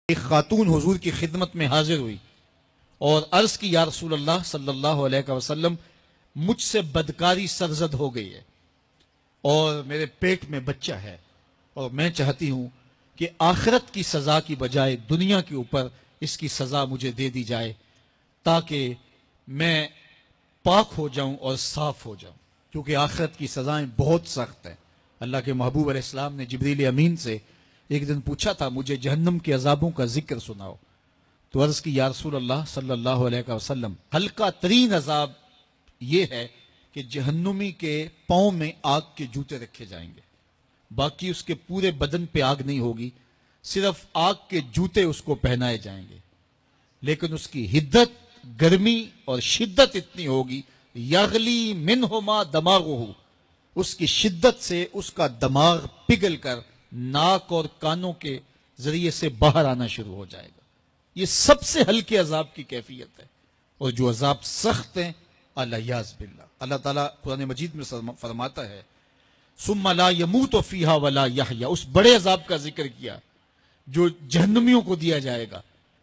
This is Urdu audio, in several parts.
ایک خاتون حضور کی خدمت میں حاضر ہوئی اور عرض کی یا رسول اللہ صلی اللہ علیہ وسلم مجھ سے بدکاری سرزد ہو گئی ہے اور میرے پیٹ میں بچہ ہے اور میں چاہتی ہوں کہ آخرت کی سزا کی بجائے دنیا کے اوپر اس کی سزا مجھے دے دی جائے تاکہ میں پاک ہو جاؤں اور صاف ہو جاؤں، کیونکہ آخرت کی سزائیں بہت سخت ہیں۔ اللہ کے محبوب علیہ السلام نے جبریل امین سے ایک دن پوچھا تھا مجھے جہنم کے عذابوں کا ذکر سناؤ، تو عرض کی یا رسول اللہ صلی اللہ علیہ وسلم ہلکا ترین عذاب یہ ہے کہ جہنمی کے پاؤں میں آگ کے جوتے رکھے جائیں گے، باقی اس کے پورے بدن پہ آگ نہیں ہوگی، صرف آگ کے جوتے اس کو پہنائے جائیں گے، لیکن اس کی حدت، گرمی اور شدت اتنی ہوگی یغلی منہما دماغہ، اس کی شدت سے اس کا دماغ پگھل کر ناک اور کانوں کے ذریعے سے باہر آنا شروع ہو جائے گا۔ یہ سب سے ہلکے عذاب کی کیفیت ہے، اور جو عذاب سخت ہیں الیاذ باللہ۔ اللہ تعالیٰ قرآن مجید میں فرماتا ہے ثم لا يموت فیہا ولا یحیا، اس بڑے عذاب کا ذکر کیا جو جہنمیوں کو دیا جائے گا،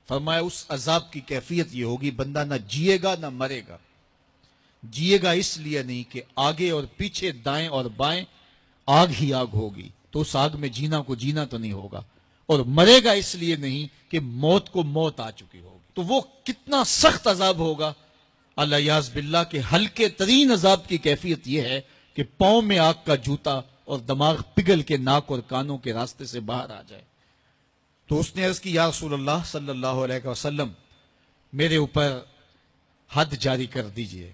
فرمایا اس عذاب کی کیفیت یہ ہوگی بندہ نہ جیے گا نہ مرے گا۔ جیے گا اس لیے نہیں کہ آگے اور پیچھے دائیں اور بائیں آگ ہی آگ ہوگی، تو اس آگ میں جینا کو جینا تو نہیں ہوگا، اور مرے گا اس لیے نہیں کہ موت کو موت آ چکی ہوگی۔ تو وہ کتنا سخت عذاب ہوگا الیاذ باللہ کہ ہلکے ترین عذاب کی کیفیت یہ ہے کہ پاؤں میں آگ کا جوتا اور دماغ پگھل کے ناک اور کانوں کے راستے سے باہر آ جائے۔ تو اس نے عرض کی یا رسول اللہ صلی اللہ علیہ وسلم میرے اوپر حد جاری کر دیجئے،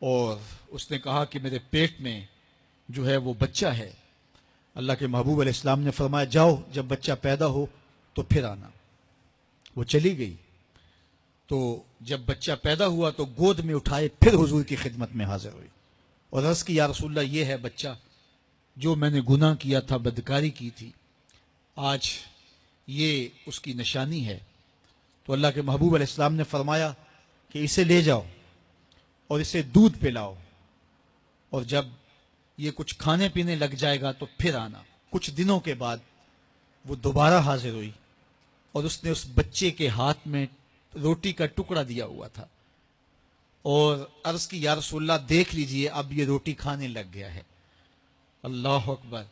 اور اس نے کہا کہ میرے پیٹ میں جو ہے وہ بچہ ہے۔ اللہ کے محبوب علیہ السلام نے فرمایا جاؤ جب بچہ پیدا ہو تو پھر آنا۔ وہ چلی گئی، تو جب بچہ پیدا ہوا تو گود میں اٹھائے پھر حضور کی خدمت میں حاضر ہوئی اور عرض کی یا رسول اللہ یہ ہے بچہ جو میں نے گناہ کیا تھا، بدکاری کی تھی، آج یہ اس کی نشانی ہے۔ تو اللہ کے محبوب علیہ السلام نے فرمایا کہ اسے لے جاؤ اور اسے دودھ پلاؤ، اور جب یہ کچھ کھانے پینے لگ جائے گا تو پھر آنا۔ کچھ دنوں کے بعد وہ دوبارہ حاضر ہوئی اور اس نے اس بچے کے ہاتھ میں روٹی کا ٹکڑا دیا ہوا تھا اور عرض کی یا رسول اللہ دیکھ لیجئے اب یہ روٹی کھانے لگ گیا ہے۔ اللہ اکبر۔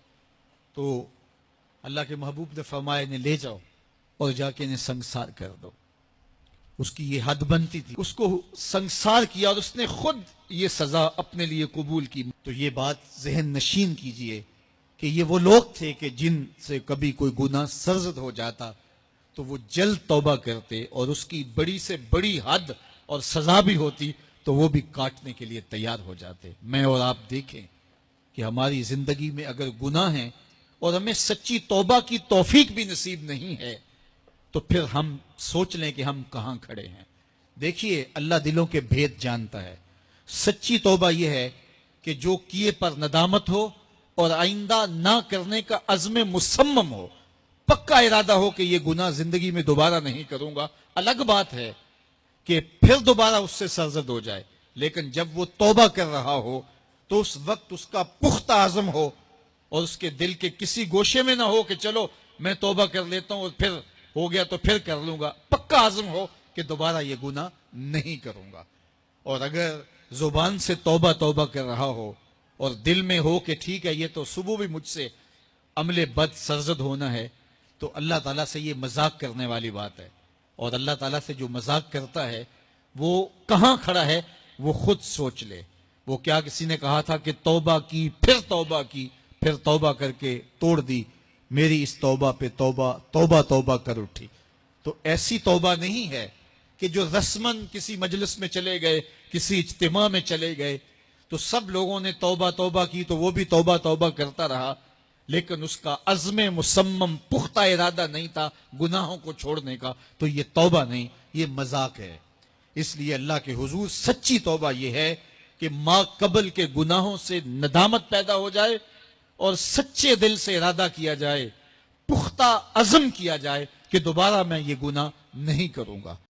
تو اللہ کے محبوب نے فرمایا انہیں لے جاؤ اور جا کے انہیں سنگسار کر دو۔ اس کی یہ حد بنتی تھی، اس کو سنگسار کیا اور اس نے خود یہ سزا اپنے لیے قبول کی۔ تو یہ بات ذہن نشین کیجئے کہ یہ وہ لوگ تھے کہ جن سے کبھی کوئی گناہ سرزد ہو جاتا تو وہ جلد توبہ کرتے، اور اس کی بڑی سے بڑی حد اور سزا بھی ہوتی تو وہ بھی کاٹنے کے لیے تیار ہو جاتے۔ میں اور آپ دیکھیں کہ ہماری زندگی میں اگر گناہ ہیں اور ہمیں سچی توبہ کی توفیق بھی نصیب نہیں ہے تو پھر ہم سوچ لیں کہ ہم کہاں کھڑے ہیں۔ دیکھیے اللہ دلوں کے بھید جانتا ہے۔ سچی توبہ یہ ہے کہ جو کیے پر ندامت ہو اور آئندہ نہ کرنے کا عزم مصمم ہو، پکا ارادہ ہو کہ یہ گناہ زندگی میں دوبارہ نہیں کروں گا۔ الگ بات ہے کہ پھر دوبارہ اس سے سرزد ہو جائے، لیکن جب وہ توبہ کر رہا ہو تو اس وقت اس کا پختہ عزم ہو اور اس کے دل کے کسی گوشے میں نہ ہو کہ چلو میں توبہ کر لیتا ہوں اور پھر ہو گیا تو پھر کر لوں گا۔ پکا عزم ہو کہ دوبارہ یہ گناہ نہیں کروں گا۔ اور اگر زبان سے توبہ توبہ کر رہا ہو اور دل میں ہو کہ ٹھیک ہے یہ تو صبح بھی مجھ سے عمل بد سرزد ہونا ہے، تو اللہ تعالیٰ سے یہ مذاق کرنے والی بات ہے، اور اللہ تعالیٰ سے جو مذاق کرتا ہے وہ کہاں کھڑا ہے وہ خود سوچ لے۔ وہ کیا کسی نے کہا تھا کہ توبہ کی پھر توبہ کی، پھر توبہ کر کے توڑ دی، میری اس توبہ پہ توبہ توبہ توبہ کر اٹھی۔ تو ایسی توبہ نہیں ہے کہ جو رسماً کسی مجلس میں چلے گئے، کسی اجتماع میں چلے گئے تو سب لوگوں نے توبہ توبہ کی تو وہ بھی توبہ توبہ کرتا رہا، لیکن اس کا عزم مصمم پختہ ارادہ نہیں تھا گناہوں کو چھوڑنے کا، تو یہ توبہ نہیں، یہ مذاق ہے۔ اس لیے اللہ کے حضور سچی توبہ یہ ہے کہ ما قبل کے گناہوں سے ندامت پیدا ہو جائے اور سچے دل سے ارادہ کیا جائے، پختہ عزم کیا جائے کہ دوبارہ میں یہ گناہ نہیں کروں گا۔